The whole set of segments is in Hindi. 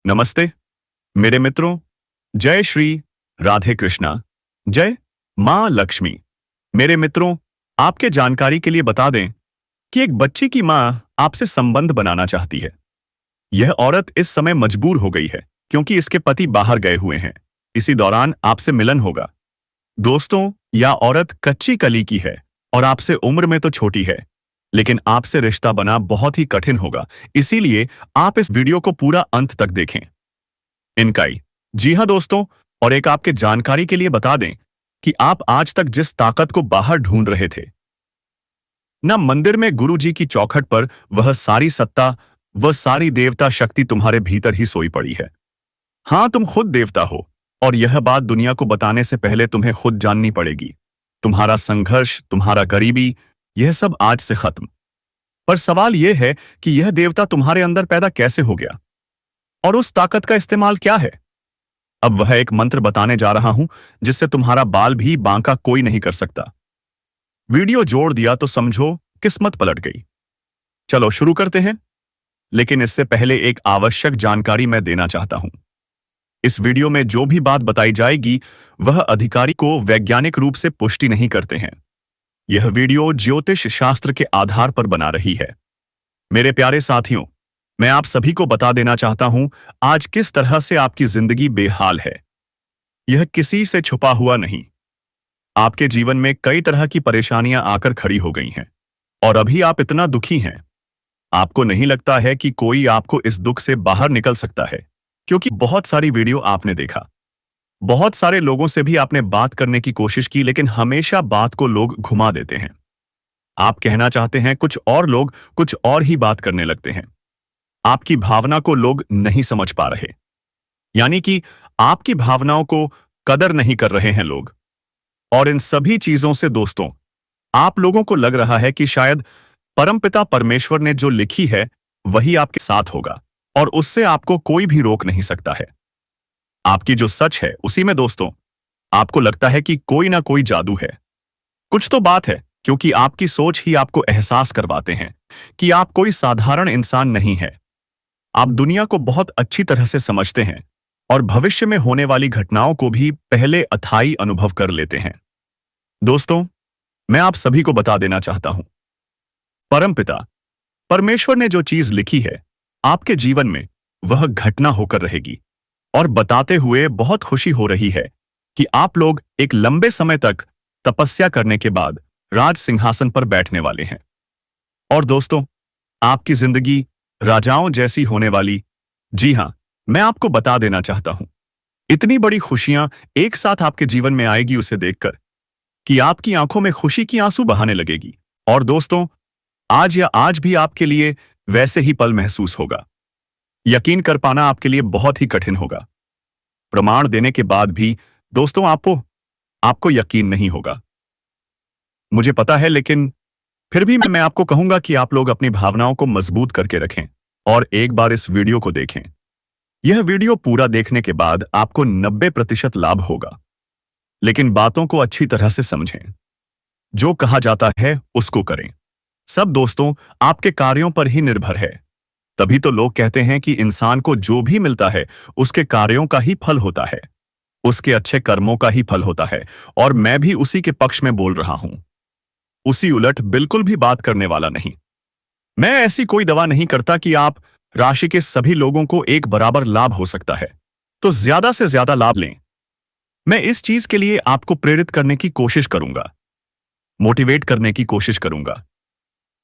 नमस्ते मेरे मित्रों। जय श्री राधे कृष्णा। जय मां लक्ष्मी। मेरे मित्रों, आपके जानकारी के लिए बता दें कि एक बच्ची की मां आपसे संबंध बनाना चाहती है। यह औरत इस समय मजबूर हो गई है क्योंकि इसके पति बाहर गए हुए हैं। इसी दौरान आपसे मिलन होगा। दोस्तों, यह औरत कच्ची कली की है और आपसे उम्र में तो छोटी है, लेकिन आपसे रिश्ता बना बहुत ही कठिन होगा। इसीलिए आप इस वीडियो को पूरा अंत तक देखें। इनकाई। जी हाँ दोस्तों, और एक आपके जानकारी के लिए बता दें कि आप आज तक जिस ताकत को बाहर ढूंढ रहे थे, ना मंदिर में गुरु जी की चौखट पर, वह सारी सत्ता, वह सारी देवता शक्ति तुम्हारे भीतर ही सोई पड़ी है। हाँ, तुम खुद देवता हो और यह बात दुनिया को बताने से पहले तुम्हें खुद जाननी पड़ेगी। तुम्हारा संघर्ष, तुम्हारा गरीबी, यह सब आज से खत्म। पर सवाल यह है कि यह देवता तुम्हारे अंदर पैदा कैसे हो गया और उस ताकत का इस्तेमाल क्या है। अब वह एक मंत्र बताने जा रहा हूं जिससे तुम्हारा बाल भी बांका कोई नहीं कर सकता। वीडियो जोड़ दिया तो समझो किस्मत पलट गई। चलो शुरू करते हैं, लेकिन इससे पहले एक आवश्यक जानकारी मैं देना चाहता हूं। इस वीडियो में जो भी बात बताई जाएगी वह अधिकारी को वैज्ञानिक रूप से पुष्टि नहीं करते हैं। यह वीडियो ज्योतिष शास्त्र के आधार पर बना रही है। मेरे प्यारे साथियों, मैं आप सभी को बता देना चाहता हूं आज किस तरह से आपकी जिंदगी बेहाल है। यह किसी से छुपा हुआ नहीं। आपके जीवन में कई तरह की परेशानियां आकर खड़ी हो गई हैं और अभी आप इतना दुखी हैं। आपको नहीं लगता है कि कोई आपको इस दुख से बाहर निकल सकता है, क्योंकि बहुत सारी वीडियो आपने देखा, बहुत सारे लोगों से भी आपने बात करने की कोशिश की, लेकिन हमेशा बात को लोग घुमा देते हैं। आप कहना चाहते हैं कुछ और, लोग कुछ और ही बात करने लगते हैं। आपकी भावना को लोग नहीं समझ पा रहे, यानी कि आपकी भावनाओं को कदर नहीं कर रहे हैं लोग। और इन सभी चीजों से दोस्तों, आप लोगों को लग रहा है कि शायद परमपिता परमेश्वर ने जो लिखी है वही आपके साथ होगा और उससे आपको कोई भी रोक नहीं सकता है। आपकी जो सच है उसी में दोस्तों आपको लगता है कि कोई ना कोई जादू है। कुछ तो बात है, क्योंकि आपकी सोच ही आपको एहसास करवाते हैं कि आप कोई साधारण इंसान नहीं है। आप दुनिया को बहुत अच्छी तरह से समझते हैं और भविष्य में होने वाली घटनाओं को भी पहले अथाई अनुभव कर लेते हैं। दोस्तों, मैं आप सभी को बता देना चाहता हूं, परमपिता परमेश्वर ने जो चीज लिखी है आपके जीवन में वह घटना होकर रहेगी। और बताते हुए बहुत खुशी हो रही है कि आप लोग एक लंबे समय तक तपस्या करने के बाद राज सिंहासन पर बैठने वाले हैं। और दोस्तों, आपकी जिंदगी राजाओं जैसी होने वाली। जी हां, मैं आपको बता देना चाहता हूं, इतनी बड़ी खुशियां एक साथ आपके जीवन में आएगी उसे देखकर कि आपकी आंखों में खुशी की आंसू बहाने लगेगी। और दोस्तों, आज भी आपके लिए वैसे ही पल महसूस होगा। यकीन कर पाना आपके लिए बहुत ही कठिन होगा। प्रमाण देने के बाद भी दोस्तों आपको यकीन नहीं होगा, मुझे पता है, लेकिन फिर भी मैं आपको कहूंगा कि आप लोग अपनी भावनाओं को मजबूत करके रखें और एक बार इस वीडियो को देखें। यह वीडियो पूरा देखने के बाद आपको 90% लाभ होगा, लेकिन बातों को अच्छी तरह से समझें। जो कहा जाता है उसको करें। सब दोस्तों आपके कार्यों पर ही निर्भर है। तभी तो लोग कहते हैं कि इंसान को जो भी मिलता है उसके कार्यों का ही फल होता है, उसके अच्छे कर्मों का ही फल होता है। और मैं भी उसी के पक्ष में बोल रहा हूं, उसी उलट बिल्कुल भी बात करने वाला नहीं। मैं ऐसी कोई दवा नहीं करता कि आप राशि के सभी लोगों को एक बराबर लाभ हो सकता है तो ज्यादा से ज्यादा लाभ लें। मैं इस चीज के लिए आपको प्रेरित करने की कोशिश करूंगा, मोटिवेट करने की कोशिश करूंगा।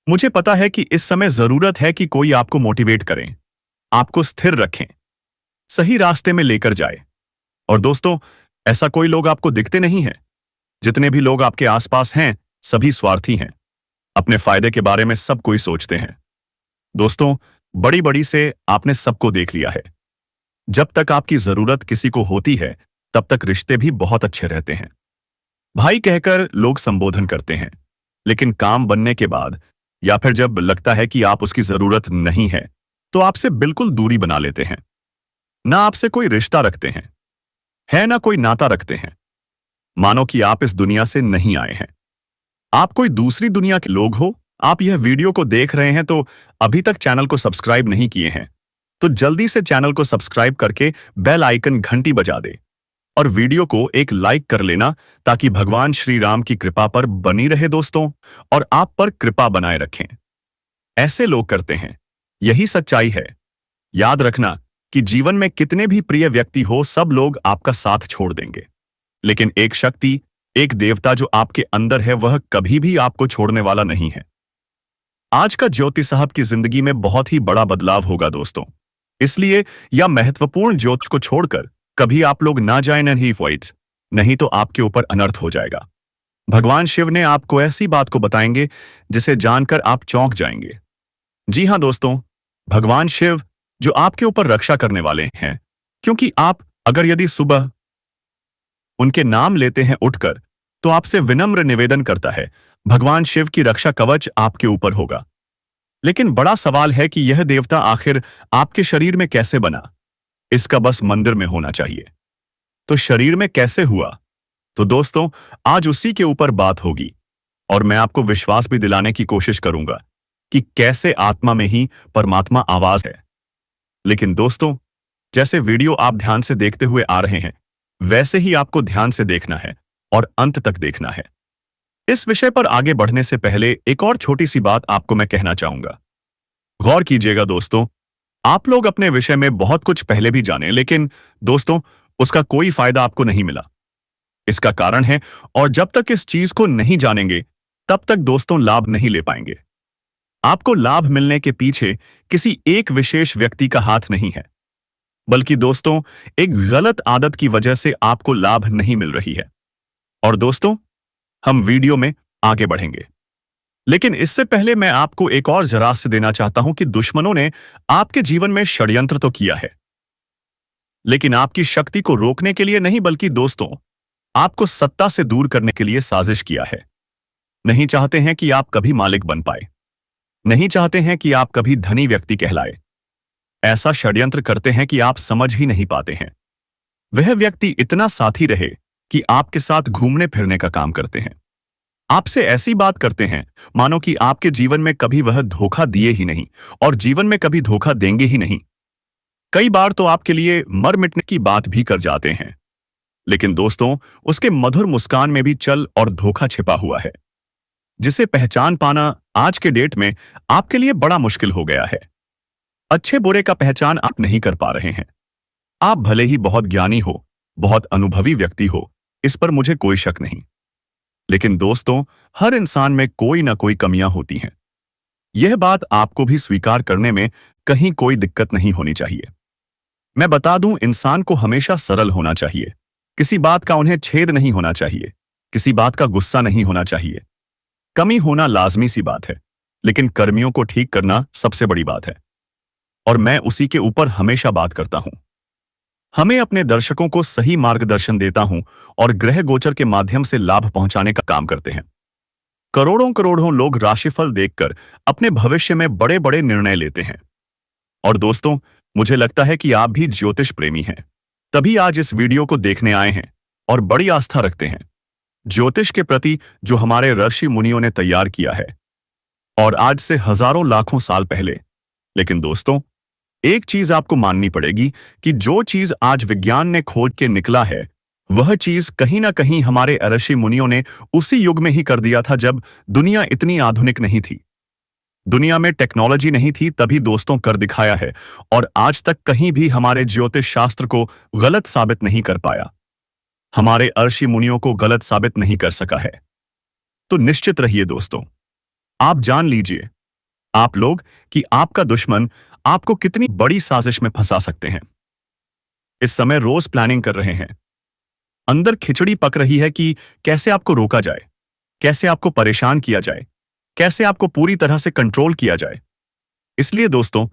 मुझे पता है कि इस समय जरूरत है कि कोई आपको मोटिवेट करें, आपको स्थिर रखें, सही रास्ते में लेकर जाए। और दोस्तों, ऐसा कोई लोग आपको दिखते नहीं हैं। जितने भी लोग आपके आसपास हैं सभी स्वार्थी हैं, अपने फायदे के बारे में सब कोई सोचते हैं। दोस्तों, बड़ी बड़ी से आपने सबको देख लिया है। जब तक आपकी जरूरत किसी को होती है तब तक रिश्ते भी बहुत अच्छे रहते हैं। भाई कहकर लोग संबोधन करते हैं, लेकिन काम बनने के बाद या फिर जब लगता है कि आप उसकी जरूरत नहीं है तो आपसे बिल्कुल दूरी बना लेते हैं। ना आपसे कोई रिश्ता रखते हैं, है ना कोई नाता रखते हैं। मानो कि आप इस दुनिया से नहीं आए हैं, आप कोई दूसरी दुनिया के लोग हो। आप यह वीडियो को देख रहे हैं तो अभी तक चैनल को सब्सक्राइब नहीं किए हैं तो जल्दी से चैनल को सब्सक्राइब करके बेल आइकन घंटी बजा दे और वीडियो को एक लाइक कर लेना ताकि भगवान श्री राम की कृपा पर बनी रहे दोस्तों, और आप पर कृपा बनाए रखें। ऐसे लोग करते हैं, यही सच्चाई है। याद रखना कि जीवन में कितने भी प्रिय व्यक्ति हो, सब लोग आपका साथ छोड़ देंगे, लेकिन एक शक्ति, एक देवता जो आपके अंदर है, वह कभी भी आपको छोड़ने वाला नहीं है। आज का ज्योति साहब की जिंदगी में बहुत ही बड़ा बदलाव होगा दोस्तों, इसलिए यह महत्वपूर्ण ज्योति को छोड़कर कभी आप लोग ना जाए, नहीं तो आपके ऊपर अनर्थ हो जाएगा। भगवान शिव ने आपको ऐसी बात को बताएंगे जिसे जानकर आप चौंक जाएंगे। जी हाँ दोस्तों, भगवान शिव जो आपके ऊपर रक्षा करने वाले हैं, क्योंकि आप अगर यदि सुबह उनके नाम लेते हैं उठकर, तो आपसे विनम्र निवेदन करता है, भगवान शिव की रक्षा कवच आपके ऊपर होगा। लेकिन बड़ा सवाल है कि यह देवता आखिर आपके शरीर में कैसे बना? इसका बस मंदिर में होना चाहिए। तो शरीर में कैसे हुआ? तो दोस्तों, आज उसी के ऊपर बात होगी और मैं आपको विश्वास भी दिलाने की कोशिश करूंगा कि कैसे आत्मा में ही परमात्मा आवाज है। लेकिन दोस्तों, जैसे वीडियो आप ध्यान से देखते हुए आ रहे हैं, वैसे ही आपको ध्यान से देखना है और अंत तक देखना है। इस विषय पर आगे बढ़ने से पहले एक और छोटी सी बात आपको मैं कहना चाहूंगा। गौर कीजिएगा दोस्तों, आप लोग अपने विषय में बहुत कुछ पहले भी जाने, लेकिन दोस्तों उसका कोई फायदा आपको नहीं मिला। इसका कारण है, और जब तक इस चीज को नहीं जानेंगे तब तक दोस्तों लाभ नहीं ले पाएंगे। आपको लाभ मिलने के पीछे किसी एक विशेष व्यक्ति का हाथ नहीं है, बल्कि दोस्तों एक गलत आदत की वजह से आपको लाभ नहीं मिल रही है। और दोस्तों, हम वीडियो में आगे बढ़ेंगे, लेकिन इससे पहले मैं आपको एक और जरा से देना चाहता हूं कि दुश्मनों ने आपके जीवन में षड्यंत्र तो किया है, लेकिन आपकी शक्ति को रोकने के लिए नहीं, बल्कि दोस्तों आपको सत्ता से दूर करने के लिए साजिश किया है। नहीं चाहते हैं कि आप कभी मालिक बन पाए, नहीं चाहते हैं कि आप कभी धनी व्यक्ति कहलाए। ऐसा षड्यंत्र करते हैं कि आप समझ ही नहीं पाते हैं। वह व्यक्ति इतना साथी रहे कि आपके साथ घूमने फिरने का काम करते हैं, आपसे ऐसी बात करते हैं मानो कि आपके जीवन में कभी वह धोखा दिए ही नहीं और जीवन में कभी धोखा देंगे ही नहीं। कई बार तो आपके लिए मर मिटने की बात भी कर जाते हैं, लेकिन दोस्तों उसके मधुर मुस्कान में भी छल और धोखा छिपा हुआ है, जिसे पहचान पाना आज के डेट में आपके लिए बड़ा मुश्किल हो गया है। अच्छे बुरे का पहचान आप नहीं कर पा रहे हैं। आप भले ही बहुत ज्ञानी हो, बहुत अनुभवी व्यक्ति हो, इस पर मुझे कोई शक नहीं, लेकिन दोस्तों हर इंसान में कोई ना कोई कमियां होती हैं। यह बात आपको भी स्वीकार करने में कहीं कोई दिक्कत नहीं होनी चाहिए। मैं बता दूं, इंसान को हमेशा सरल होना चाहिए, किसी बात का उन्हें छेद नहीं होना चाहिए, किसी बात का गुस्सा नहीं होना चाहिए। कमी होना लाजमी सी बात है, लेकिन कर्मियों को ठीक करना सबसे बड़ी बात है, और मैं उसी के ऊपर हमेशा बात करता हूं। हमें अपने दर्शकों को सही मार्गदर्शन देता हूं और ग्रह गोचर के माध्यम से लाभ पहुंचाने का काम करते हैं। करोड़ों करोड़ों लोग राशिफल देखकर अपने भविष्य में बड़े बड़े निर्णय लेते हैं। और दोस्तों, मुझे लगता है कि आप भी ज्योतिष प्रेमी हैं, तभी आज इस वीडियो को देखने आए हैं और बड़ी आस्था रखते हैं ज्योतिष के प्रति, जो हमारे ऋषि मुनियों ने तैयार किया है, और आज से हजारों लाखों साल पहले। लेकिन दोस्तों, एक चीज आपको माननी पड़ेगी कि जो चीज आज विज्ञान ने खोज के निकला है, वह चीज कहीं ना कहीं हमारे ऋषि मुनियों ने उसी युग में ही कर दिया था, जब दुनिया इतनी आधुनिक नहीं थी, दुनिया में टेक्नोलॉजी नहीं थी, तभी दोस्तों कर दिखाया है, और आज तक कहीं भी हमारे ज्योतिष शास्त्र को गलत साबित नहीं कर पाया, हमारे ऋषि मुनियों को गलत साबित नहीं कर सका है। तो निश्चित रहिए दोस्तों, आप जान लीजिए आप लोग कि आपका दुश्मन आपको कितनी बड़ी साजिश में फंसा सकते हैं। इस समय रोज प्लानिंग कर रहे हैं, अंदर खिचड़ी पक रही है कि कैसे आपको रोका जाए, कैसे आपको परेशान किया जाए, कैसे आपको पूरी तरह से कंट्रोल किया जाए। इसलिए दोस्तों,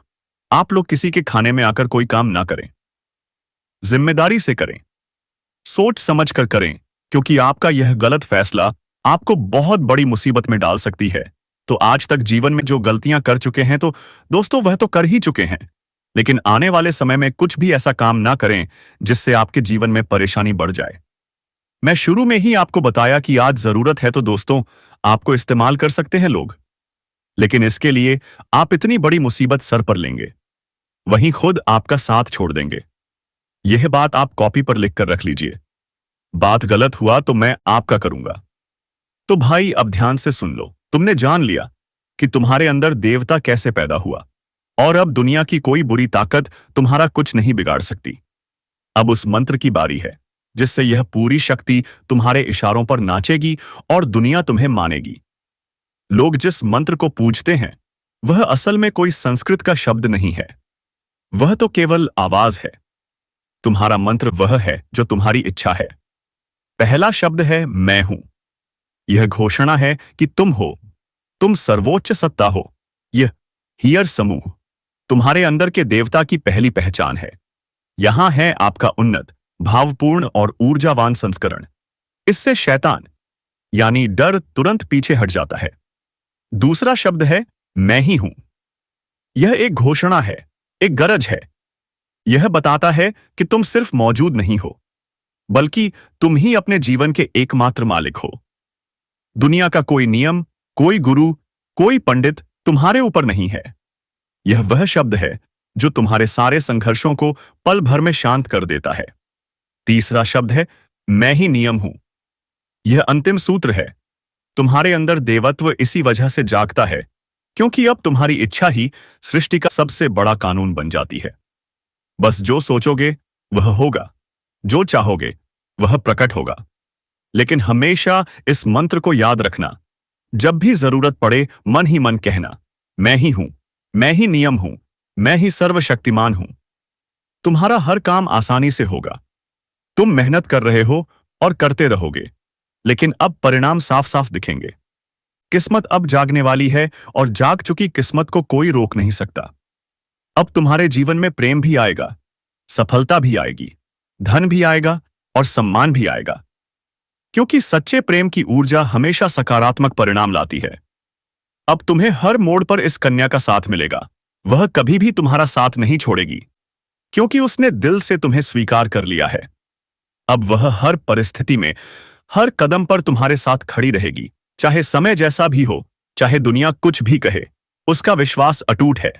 आप लोग किसी के खाने में आकर कोई काम ना करें, जिम्मेदारी से करें, सोच समझ कर करें, क्योंकि आपका यह गलत फैसला आपको बहुत बड़ी मुसीबत में डाल सकती है। तो आज तक जीवन में जो गलतियां कर चुके हैं, तो दोस्तों वह तो कर ही चुके हैं, लेकिन आने वाले समय में कुछ भी ऐसा काम ना करें जिससे आपके जीवन में परेशानी बढ़ जाए। मैं शुरू में ही आपको बताया कि आज जरूरत है तो दोस्तों आपको इस्तेमाल कर सकते हैं लोग, लेकिन इसके लिए आप इतनी बड़ी मुसीबत सर पर लेंगे। वहीं खुद आपका साथ छोड़ देंगे। यह बात आप कॉपी पर लिख कर रख लीजिए। बात गलत हुआ तो मैं आपका करूंगा। तो भाई अब ध्यान से सुन लो। तुमने जान लिया कि तुम्हारे अंदर देवता कैसे पैदा हुआ और अब दुनिया की कोई बुरी ताकत तुम्हारा कुछ नहीं बिगाड़ सकती। अब उस मंत्र की बारी है जिससे यह पूरी शक्ति तुम्हारे इशारों पर नाचेगी और दुनिया तुम्हें मानेगी। लोग जिस मंत्र को पूजते हैं वह असल में कोई संस्कृत का शब्द नहीं है, वह तो केवल आवाज है। तुम्हारा मंत्र वह है जो तुम्हारी इच्छा है। पहला शब्द है मैं हूं। यह घोषणा है कि तुम हो, तुम सर्वोच्च सत्ता हो। यह हियर समूह तुम्हारे अंदर के देवता की पहली पहचान है। यहां है आपका उन्नत, भावपूर्ण और ऊर्जावान संस्करण। इससे शैतान यानी डर तुरंत पीछे हट जाता है। दूसरा शब्द है मैं ही हूं। यह एक घोषणा है, एक गरज है। यह बताता है कि तुम सिर्फ मौजूद नहीं हो, बल्कि तुम ही अपने जीवन के एकमात्र मालिक हो। दुनिया का कोई नियम, कोई गुरु, कोई पंडित तुम्हारे ऊपर नहीं है। यह वह शब्द है जो तुम्हारे सारे संघर्षों को पल भर में शांत कर देता है। तीसरा शब्द है मैं ही नियम हूं। यह अंतिम सूत्र है। तुम्हारे अंदर देवत्व इसी वजह से जागता है क्योंकि अब तुम्हारी इच्छा ही सृष्टि का सबसे बड़ा कानून बन जाती है। बस जो सोचोगे वह होगा, जो चाहोगे वह प्रकट होगा। लेकिन हमेशा इस मंत्र को याद रखना, जब भी जरूरत पड़े मन ही मन कहना, मैं ही हूं, मैं ही नियम हूं, मैं ही सर्वशक्तिमान हूं। तुम्हारा हर काम आसानी से होगा। तुम मेहनत कर रहे हो और करते रहोगे, लेकिन अब परिणाम साफ साफ दिखेंगे। किस्मत अब जागने वाली है और जाग चुकी किस्मत को कोई रोक नहीं सकता। अब तुम्हारे जीवन में प्रेम भी आएगा, सफलता भी आएगी, धन भी आएगा और सम्मान भी आएगा। क्योंकि सच्चे प्रेम की ऊर्जा हमेशा सकारात्मक परिणाम लाती है। अब तुम्हें हर मोड़ पर इस कन्या का साथ मिलेगा। वह कभी भी तुम्हारा साथ नहीं छोड़ेगी क्योंकि उसने दिल से तुम्हें स्वीकार कर लिया है। अब वह हर परिस्थिति में, हर कदम पर तुम्हारे साथ खड़ी रहेगी, चाहे समय जैसा भी हो, चाहे दुनिया कुछ भी कहे। उसका विश्वास अटूट है।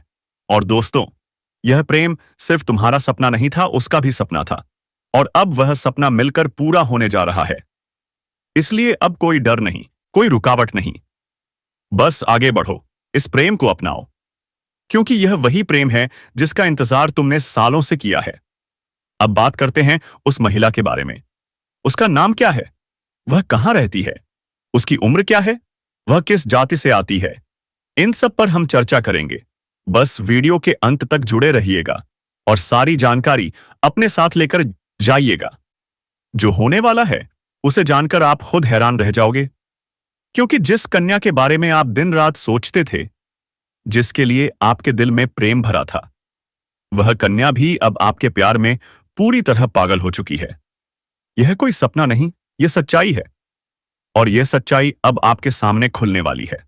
और दोस्तों, यह प्रेम सिर्फ तुम्हारा सपना नहीं था, उसका भी सपना था। और अब वह सपना मिलकर पूरा होने जा रहा है। इसलिए अब कोई डर नहीं, कोई रुकावट नहीं। बस आगे बढ़ो, इस प्रेम को अपनाओ, क्योंकि यह वही प्रेम है जिसका इंतजार तुमने सालों से किया है। अब बात करते हैं उस महिला के बारे में। उसका नाम क्या है? वह कहां रहती है? उसकी उम्र क्या है? वह किस जाति से आती है? इन सब पर हम चर्चा करेंगे। बस वीडियो के अंत तक जुड़े रहिएगा और सारी जानकारी अपने साथ लेकर जाइएगा। जो होने वाला है उसे जानकर आप खुद हैरान रह जाओगे, क्योंकि जिस कन्या के बारे में आप दिन रात सोचते थे, जिसके लिए आपके दिल में प्रेम भरा था, वह कन्या भी अब आपके प्यार में पूरी तरह पागल हो चुकी है। यह कोई सपना नहीं, यह सच्चाई है। और यह सच्चाई अब आपके सामने खुलने वाली है।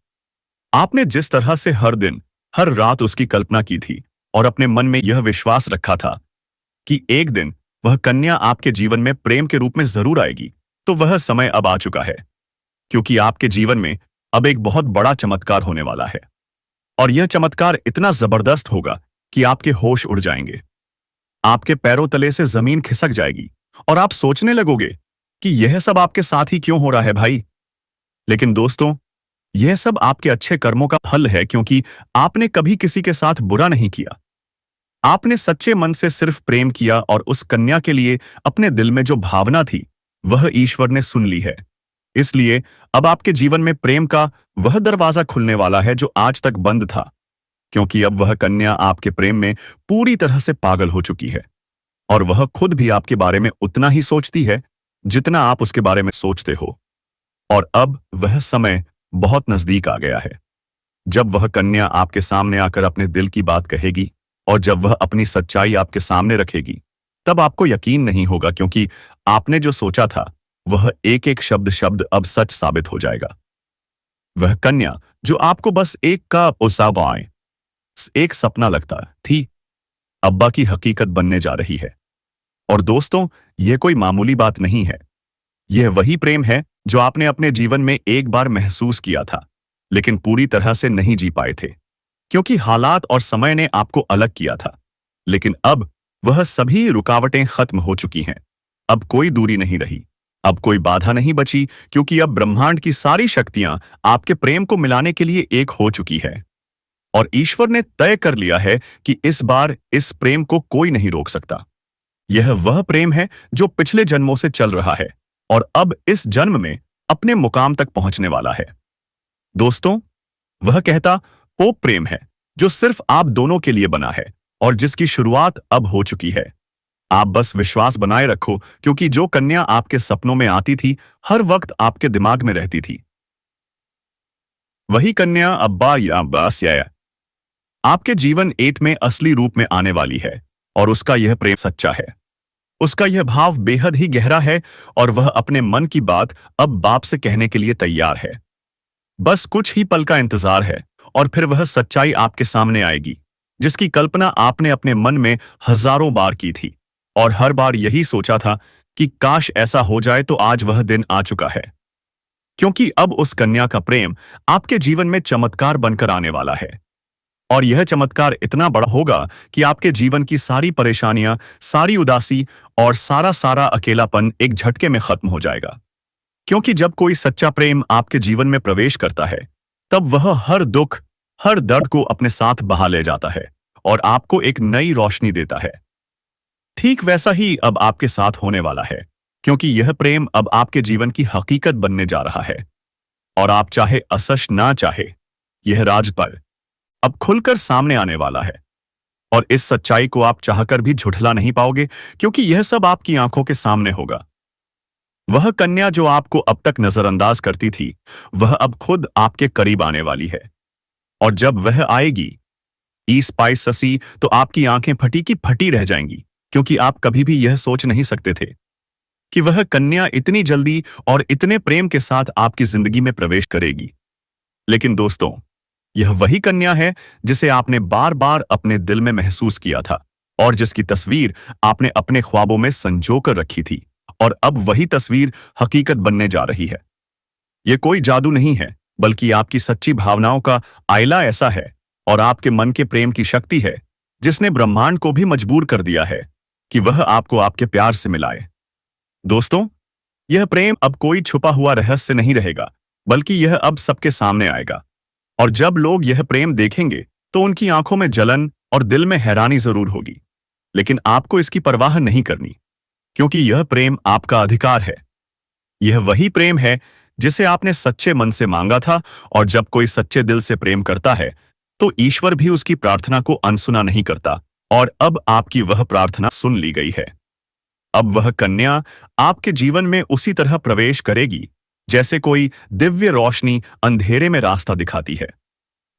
आपने जिस तरह से हर दिन, हर रात उसकी कल्पना की थी और अपने मन में यह विश्वास रखा था कि एक दिन वह कन्या आपके जीवन में प्रेम के रूप में जरूर आएगी, तो वह समय अब आ चुका है। क्योंकि आपके जीवन में अब एक बहुत बड़ा चमत्कार होने वाला है। और यह चमत्कार इतना जबरदस्त होगा कि आपके होश उड़ जाएंगे। आपके पैरों तले से जमीन खिसक जाएगी और आप सोचने लगोगे कि यह सब आपके साथ ही क्यों हो रहा है भाई। लेकिन दोस्तों, यह सब आपके अच्छे कर्मों का फल है, क्योंकि आपने कभी किसी के साथ बुरा नहीं किया। आपने सच्चे मन से सिर्फ प्रेम किया और उस कन्या के लिए अपने दिल में जो भावना थी वह ईश्वर ने सुन ली है। इसलिए अब आपके जीवन में प्रेम का वह दरवाजा खुलने वाला है जो आज तक बंद था, क्योंकि अब वह कन्या आपके प्रेम में पूरी तरह से पागल हो चुकी है। और वह खुद भी आपके बारे में उतना ही सोचती है जितना आप उसके बारे में सोचते हो। और अब वह समय बहुत नजदीक आ गया है जब वह कन्या आपके सामने आकर अपने दिल की बात कहेगी। और जब वह अपनी सच्चाई आपके सामने रखेगी, तब आपको यकीन नहीं होगा, क्योंकि आपने जो सोचा था वह एक एक शब्द अब सच साबित हो जाएगा। वह कन्या जो आपको बस एक सपना लगता थी, अब्बा की हकीकत बनने जा रही है। और दोस्तों, यह कोई मामूली बात नहीं है। यह वही प्रेम है जो आपने अपने जीवन में एक बार महसूस किया था, लेकिन पूरी तरह से नहीं जी पाए थे, क्योंकि हालात और समय ने आपको अलग किया था। लेकिन अब वह सभी रुकावटें खत्म हो चुकी हैं। अब कोई दूरी नहीं रही, अब कोई बाधा नहीं बची, क्योंकि अब ब्रह्मांड की सारी शक्तियां आपके प्रेम को मिलाने के लिए एक हो चुकी है। और ईश्वर ने तय कर लिया है कि इस बार इस प्रेम को कोई नहीं रोक सकता। यह वह प्रेम है जो पिछले जन्मों से चल रहा है और अब इस जन्म में अपने मुकाम तक पहुंचने वाला है। दोस्तों, वह कहता पोप प्रेम है जो सिर्फ आप दोनों के लिए बना है और जिसकी शुरुआत अब हो चुकी है। आप बस विश्वास बनाए रखो, क्योंकि जो कन्या आपके सपनों में आती थी, हर वक्त आपके दिमाग में रहती थी, वही कन्या अब्बा या अब्बास या आपके जीवन एट में असली रूप में आने वाली है। और उसका यह प्रेम सच्चा है, उसका यह भाव बेहद ही गहरा है और वह अपने मन की बात अब बाप से कहने के लिए तैयार है। बस कुछ ही पल का इंतजार है और फिर वह सच्चाई आपके सामने आएगी, जिसकी कल्पना आपने अपने मन में हजारों बार की थी और हर बार यही सोचा था कि काश ऐसा हो जाए। तो आज वह दिन आ चुका है, क्योंकि अब उस कन्या का प्रेम आपके जीवन में चमत्कार बनकर आने वाला है। और यह चमत्कार इतना बड़ा होगा कि आपके जीवन की सारी परेशानियां, सारी उदासी और सारा सारा अकेलापन एक झटके में खत्म हो जाएगा। क्योंकि जब कोई सच्चा प्रेम आपके जीवन में प्रवेश करता है, तब वह हर दुख, हर दर्द को अपने साथ बहा ले जाता है और आपको एक नई रोशनी देता है। ठीक वैसा ही अब आपके साथ होने वाला है, क्योंकि यह प्रेम अब आपके जीवन की हकीकत बनने जा रहा है। और आप चाहे असश ना चाहे, यह राज पर अब खुलकर सामने आने वाला है। और इस सच्चाई को आप चाहकर भी झुठला नहीं पाओगे, क्योंकि यह सब आपकी आंखों के सामने होगा। वह कन्या जो आपको अब तक नजरअंदाज करती थी, वह अब खुद आपके करीब आने वाली है। और जब वह आएगी, ई स्पाइस ससी, तो आपकी आंखें फटी की फटी रह जाएंगी, क्योंकि आप कभी भी यह सोच नहीं सकते थे कि वह कन्या इतनी जल्दी और इतने प्रेम के साथ आपकी जिंदगी में प्रवेश करेगी। लेकिन दोस्तों, यह वही कन्या है जिसे आपने बार बार अपने दिल में महसूस किया था और जिसकी तस्वीर आपने अपने ख्वाबों में संजो कर रखी थी। और अब वही तस्वीर हकीकत बनने जा रही है। यह कोई जादू नहीं है, बल्कि आपकी सच्ची भावनाओं का आईला ऐसा है और आपके मन के प्रेम की शक्ति है, जिसने ब्रह्मांड को भी मजबूर कर दिया है कि वह आपको आपके प्यार से मिलाए। दोस्तों, यह प्रेम अब कोई छुपा हुआ रहस्य नहीं रहेगा, बल्कि यह अब सबके सामने आएगा। और जब लोग यह प्रेम देखेंगे, तो उनकी आंखों में जलन और दिल में हैरानी जरूर होगी, लेकिन आपको इसकी परवाह नहीं करनी, क्योंकि यह प्रेम आपका अधिकार है। यह वही प्रेम है जिसे आपने सच्चे मन से मांगा था। और जब कोई सच्चे दिल से प्रेम करता है, तो ईश्वर भी उसकी प्रार्थना को अनसुना नहीं करता। और अब आपकी वह प्रार्थना सुन ली गई है। अब वह कन्या आपके जीवन में उसी तरह प्रवेश करेगी जैसे कोई दिव्य रोशनी अंधेरे में रास्ता दिखाती है।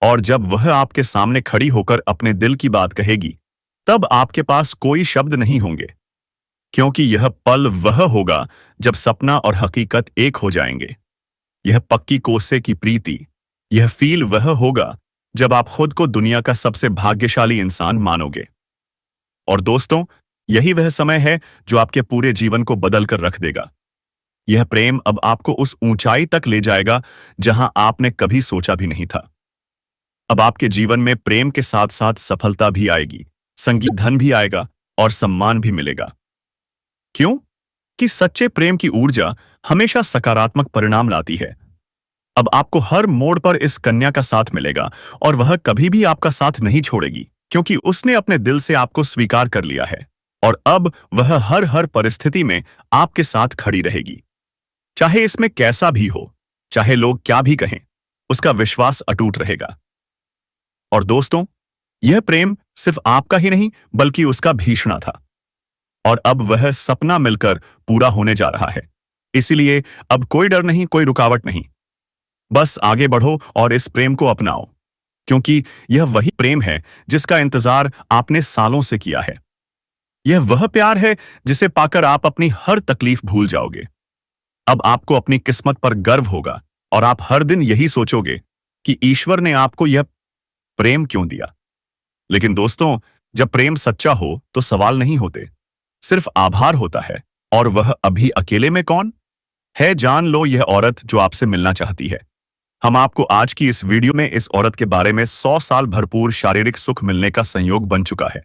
और जब वह आपके सामने खड़ी होकर अपने दिल की बात कहेगी, तब आपके पास कोई शब्द नहीं होंगे, क्योंकि यह पल वह होगा जब सपना और हकीकत एक हो जाएंगे। यह पक्की कोसे की प्रीति, यह फील वह होगा जब आप खुद को दुनिया का सबसे भाग्यशाली इंसान मानोगे। और दोस्तों, यही वह समय है जो आपके पूरे जीवन को बदल कर रख देगा। यह प्रेम अब आपको उस ऊंचाई तक ले जाएगा जहां आपने कभी सोचा भी नहीं था। अब आपके जीवन में प्रेम के साथ साथ सफलता भी आएगी, संगीत, धन भी आएगा और सम्मान भी मिलेगा। क्यों? कि सच्चे प्रेम की ऊर्जा हमेशा सकारात्मक परिणाम लाती है। अब आपको हर मोड़ पर इस कन्या का साथ मिलेगा और वह कभी भी आपका साथ नहीं छोड़ेगी, क्योंकि उसने अपने दिल से आपको स्वीकार कर लिया है। और अब वह हर हर परिस्थिति में आपके साथ खड़ी रहेगी, चाहे इसमें कैसा भी हो, चाहे लोग क्या भी कहें, उसका विश्वास अटूट रहेगा। और दोस्तों, यह प्रेम सिर्फ आपका ही नहीं, बल्कि उसका भीषणा था। और अब वह सपना मिलकर पूरा होने जा रहा है। इसलिए अब कोई डर नहीं, कोई रुकावट नहीं। बस आगे बढ़ो और इस प्रेम को अपनाओ, क्योंकि यह वही प्रेम है जिसका इंतजार आपने सालों से किया है। यह वह प्यार है जिसे पाकर आप अपनी हर तकलीफ भूल जाओगे। अब आपको अपनी किस्मत पर गर्व होगा और आप हर दिन यही सोचोगे कि ईश्वर ने आपको यह प्रेम क्यों दिया। लेकिन दोस्तों, जब प्रेम सच्चा हो तो सवाल नहीं होते, सिर्फ आभार होता है। और वह अभी अकेले में कौन है? जान लो, यह औरत जो आपसे मिलना चाहती है। हम आपको आज की इस वीडियो में इस औरत के बारे में 100 साल भरपूर शारीरिक सुख मिलने का संयोग बन चुका है।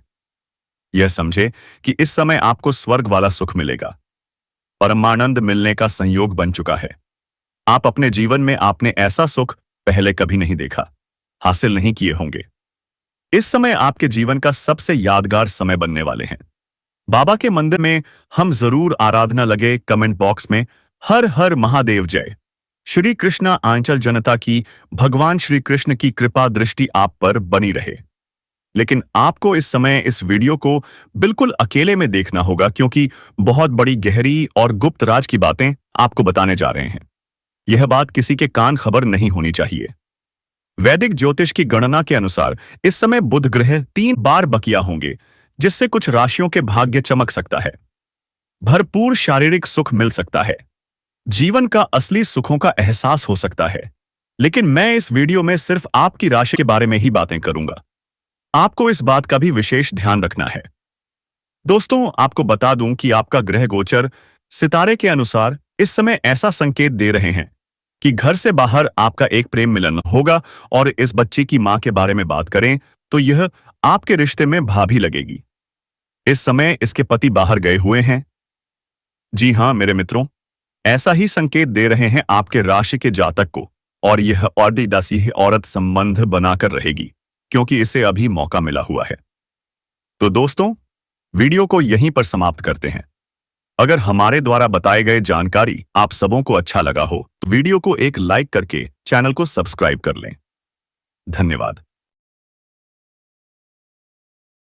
यह समझे कि इस समय आपको स्वर्ग वाला सुख मिलेगा। परमानंद मिलने का संयोग बन चुका है। आप अपने जीवन में आपने ऐसा सुख पहले कभी नहीं देखा, हासिल नहीं किए होंगे। इस समय आपके जीवन का सबसे यादगार समय बनने वाले हैं। बाबा के मंदिर में हम जरूर आराधना लगे कमेंट बॉक्स में हर हर महादेव जय। श्री कृष्णा आंचल जनता की भगवान श्री कृष्ण की कृपा दृष्टि आप पर बनी रहे। लेकिन आपको इस समय इस वीडियो को बिल्कुल अकेले में देखना होगा, क्योंकि बहुत बड़ी गहरी और गुप्त राज की बातें आपको बताने जा रहे हैं। यह बात किसी के कान खबर नहीं होनी चाहिए। वैदिक ज्योतिष की गणना के अनुसार इस समय बुध ग्रह 3 बार बकिया होंगे, जिससे कुछ राशियों के भाग्य चमक सकता है। भरपूर शारीरिक सुख मिल सकता है। जीवन का असली सुखों का एहसास हो सकता है। लेकिन मैं इस वीडियो में सिर्फ आपकी राशि के बारे में ही बातें करूंगा। आपको इस बात का भी विशेष ध्यान रखना है। दोस्तों, आपको बता दूं कि आपका ग्रह गोचर सितारे के अनुसार इस समय ऐसा संकेत दे रहे हैं कि घर से बाहर आपका एक प्रेम मिलन होगा, और इस बच्ची की मां के बारे में बात करें तो यह आपके रिश्ते में भाभी लगेगी। इस समय इसके पति बाहर गए हुए हैं। जी हां मेरे मित्रों, ऐसा ही संकेत दे रहे हैं आपके राशि के जातक को, और यह औरदी औरत संबंध बनाकर रहेगी, क्योंकि इसे अभी मौका मिला हुआ है। तो दोस्तों, वीडियो को यहीं पर समाप्त करते हैं। अगर हमारे द्वारा बताए गए जानकारी आप सबों को अच्छा लगा हो तो वीडियो को एक लाइक करके चैनल को सब्सक्राइब कर लें। धन्यवाद।